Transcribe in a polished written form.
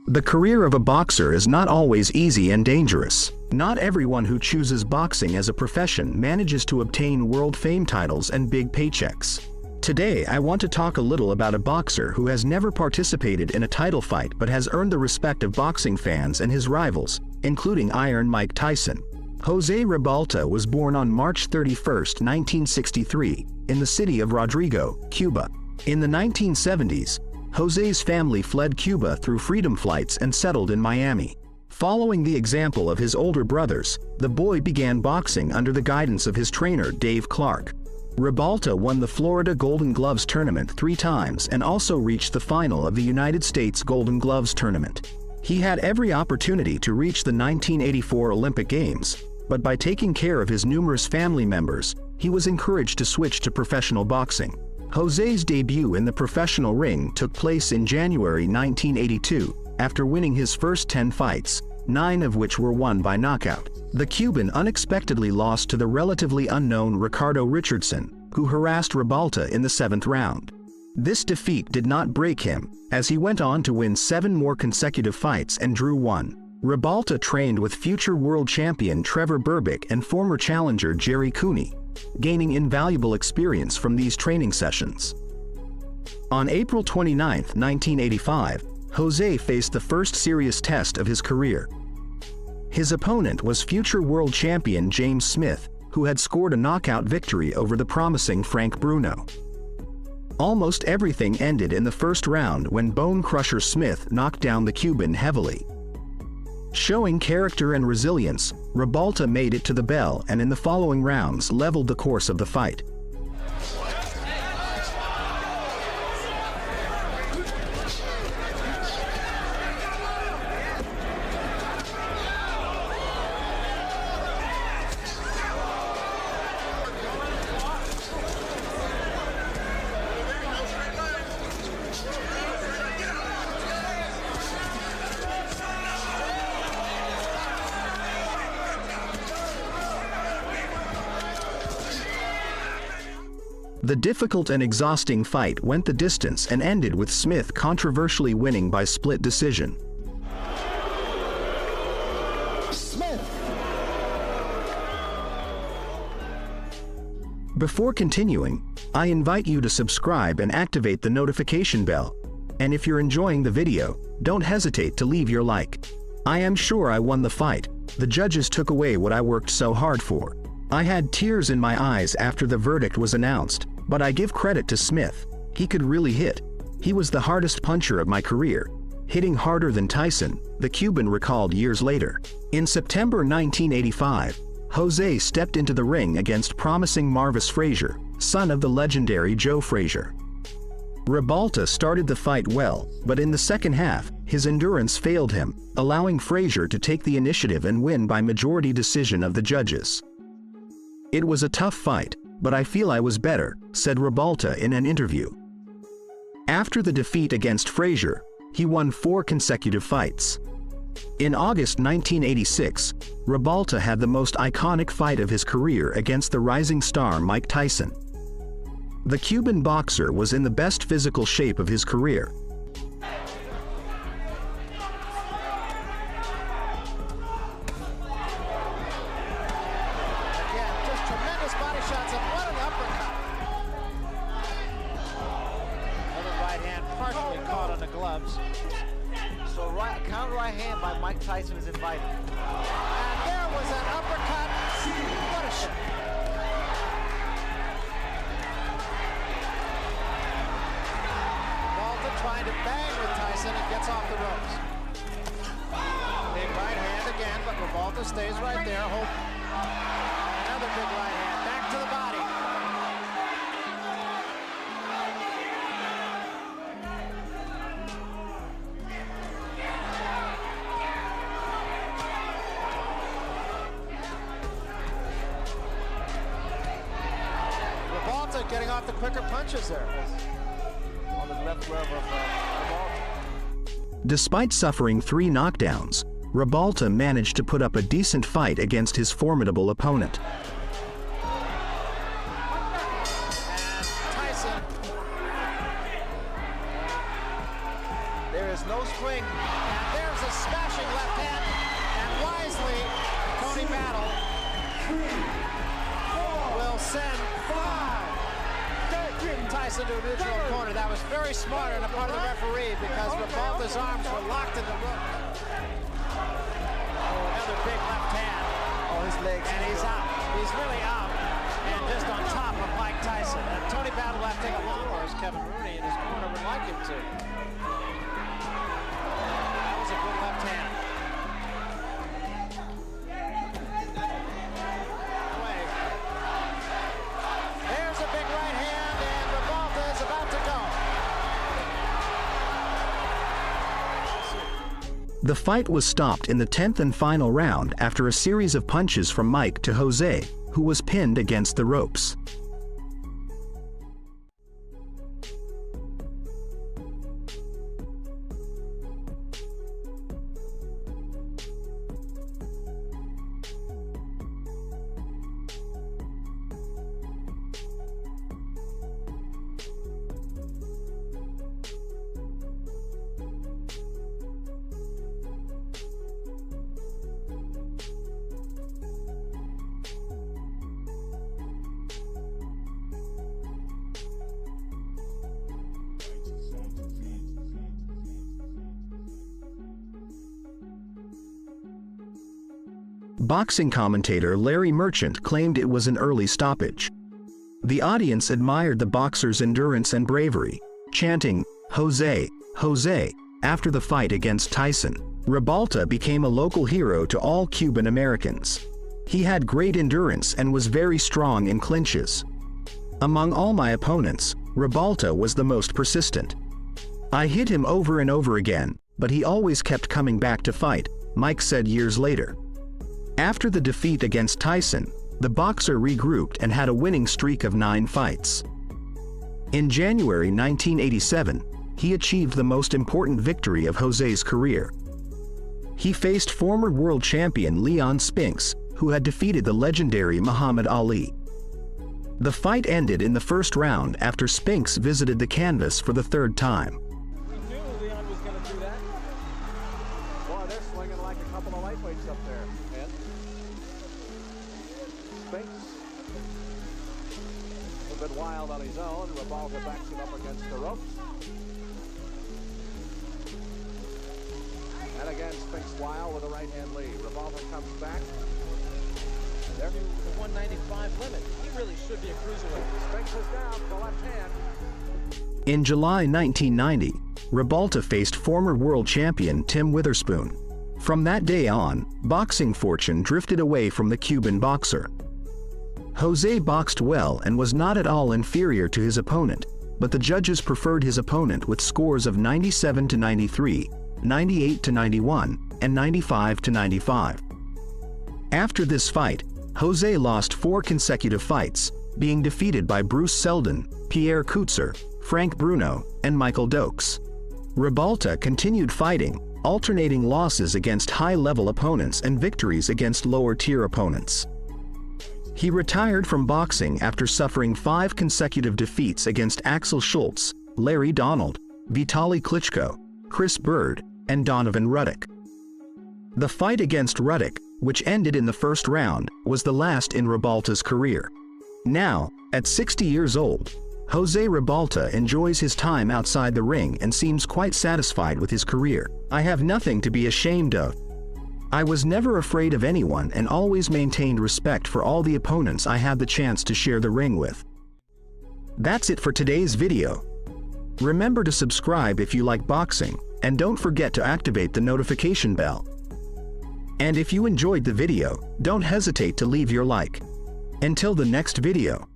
The career of a boxer is not always easy and dangerous. Not everyone who chooses boxing as a profession manages to obtain world fame titles and big paychecks. Today I want to talk a little about a boxer who has never participated in a title fight but has earned the respect of boxing fans and his rivals, including Iron Mike Tyson. Jose Ribolta was born on March 31, 1963, in the city of Rodrigo, Cuba. In the 1970s, Jose's family fled Cuba through freedom flights and settled in Miami. Following the example of his older brothers, the boy began boxing under the guidance of his trainer Dave Clark. Ribolta won the Florida Golden Gloves tournament 3 times and also reached the final of the United States Golden Gloves tournament. He had every opportunity to reach the 1984 Olympic Games, but by taking care of his numerous family members, he was encouraged to switch to professional boxing. Jose's debut in the professional ring took place in January 1982, after winning his first 10 fights, 9 of which were won by knockout. The Cuban unexpectedly lost to the relatively unknown Ricardo Richardson, who harassed Ribolta in the 7th round. This defeat did not break him, as he went on to win 7 more consecutive fights and drew 1. Ribolta trained with future world champion Trevor Berbick and former challenger Jerry Cooney, gaining invaluable experience from these training sessions. On April 29, 1985, Jose faced the first serious test of his career. His opponent was future world champion James Smith, who had scored a knockout victory over the promising Frank Bruno. Almost everything ended in the first round when Bone Crusher Smith knocked down the Cuban heavily. Showing character and resilience, Ribolta made it to the bell and in the following rounds leveled the course of the fight. The difficult and exhausting fight went the distance and ended with Smith controversially winning by split decision. Before continuing, I invite you to subscribe and activate the notification bell. And if you're enjoying the video, don't hesitate to leave your like. I am sure I won the fight. The judges took away what I worked so hard for. I had tears in my eyes after the verdict was announced, but I give credit to Smith. He could really hit. He was the hardest puncher of my career, hitting harder than Tyson, the Cuban recalled years later. In September 1985, Jose stepped into the ring against promising Marvis Frasier, son of the legendary Joe Frazier. Ribolta started the fight well, but in the second half, his endurance failed him, allowing Frasier to take the initiative and win by majority decision of the judges. "It was a tough fight, but I feel I was better," said Ribolta in an interview. After the defeat against Frasier, he won 4 consecutive fights. In August 1986, Ribolta had the most iconic fight of his career against the rising star Mike Tyson. The Cuban boxer was in the best physical shape of his career. Body shots and what an uppercut. Another right hand partially caught on the gloves. So counter right hand by Mike Tyson is invited. And there was an uppercut. What a shot. Ribolta trying to bang with Tyson and gets off the ropes. Big right hand again, but Ribolta stays right there. Another big right hand. Back to the body. Ribolta getting off the quicker punches there. On the left glove of Ribolta. Despite suffering 3 knockdowns, Ribolta managed to put up a decent fight against his formidable opponent. There's no swing, and there's a smashing left hand, and wisely, Tony Battle will send Tyson to a neutral corner. That was very smart on the part of the referee because Ribolta's arms were locked in the rope. Another big left hand. Oh, his legs. And he's out. He's really out. And just on top of Mike Tyson. And Tony Battle will have to take a long or as Kevin Rooney in his corner would like him to. That was a good left hand. There's a big right hand, and Ribolta is about to go. The fight was stopped in the 10th and final round after a series of punches from Mike to Jose, who was pinned against the ropes. Boxing commentator Larry Merchant claimed it was an early stoppage. The audience admired the boxer's endurance and bravery, chanting, "Jose, Jose," after the fight against Tyson. Ribolta became a local hero to all Cuban Americans. He had great endurance and was very strong in clinches. Among all my opponents, Ribolta was the most persistent. I hit him over and over again, but he always kept coming back to fight, Mike said years later. After the defeat against Tyson, the boxer regrouped and had a winning streak of 9 fights. In January 1987, he achieved the most important victory of Jose's career. He faced former world champion Leon Spinx, who had defeated the legendary Muhammad Ali. The fight ended in the first round after Spinx visited the canvas for the 3rd time. We knew Leon was going to do that. Boy, they're swinging like a couple of lightweights up there, man. Spinx. A little bit wild on his own. Ribolta backs him up against the ropes. And again, Spinx wild with a right-hand lead. Ribolta comes back. There. The 195 limit. He really should be a cruiserweight. Spinx is down with the left hand. In July 1990, Ribolta faced former world champion Tim Witherspoon. From that day on, boxing fortune drifted away from the Cuban boxer. Jose boxed well and was not at all inferior to his opponent, but the judges preferred his opponent with scores of 97-93, 98-91, and 95-95. After this fight, Jose lost 4 consecutive fights, being defeated by Bruce Seldon, Pierre Coutzer, Frank Bruno, and Michael Dokes. Ribolta continued fighting, alternating losses against high-level opponents and victories against lower-tier opponents. He retired from boxing after suffering 5 consecutive defeats against Axel Schultz, Larry Donald, Vitaly Klitschko, Chris Bird, and Donovan Ruddock. The fight against Ruddock, which ended in the first round, was the last in Ribolta's career. Now, at 60 years old, Jose Ribolta enjoys his time outside the ring and seems quite satisfied with his career. "I have nothing to be ashamed of. I was never afraid of anyone and always maintained respect for all the opponents I had the chance to share the ring with." That's it for today's video. Remember to subscribe if you like boxing, and don't forget to activate the notification bell. And if you enjoyed the video, don't hesitate to leave your like. Until the next video.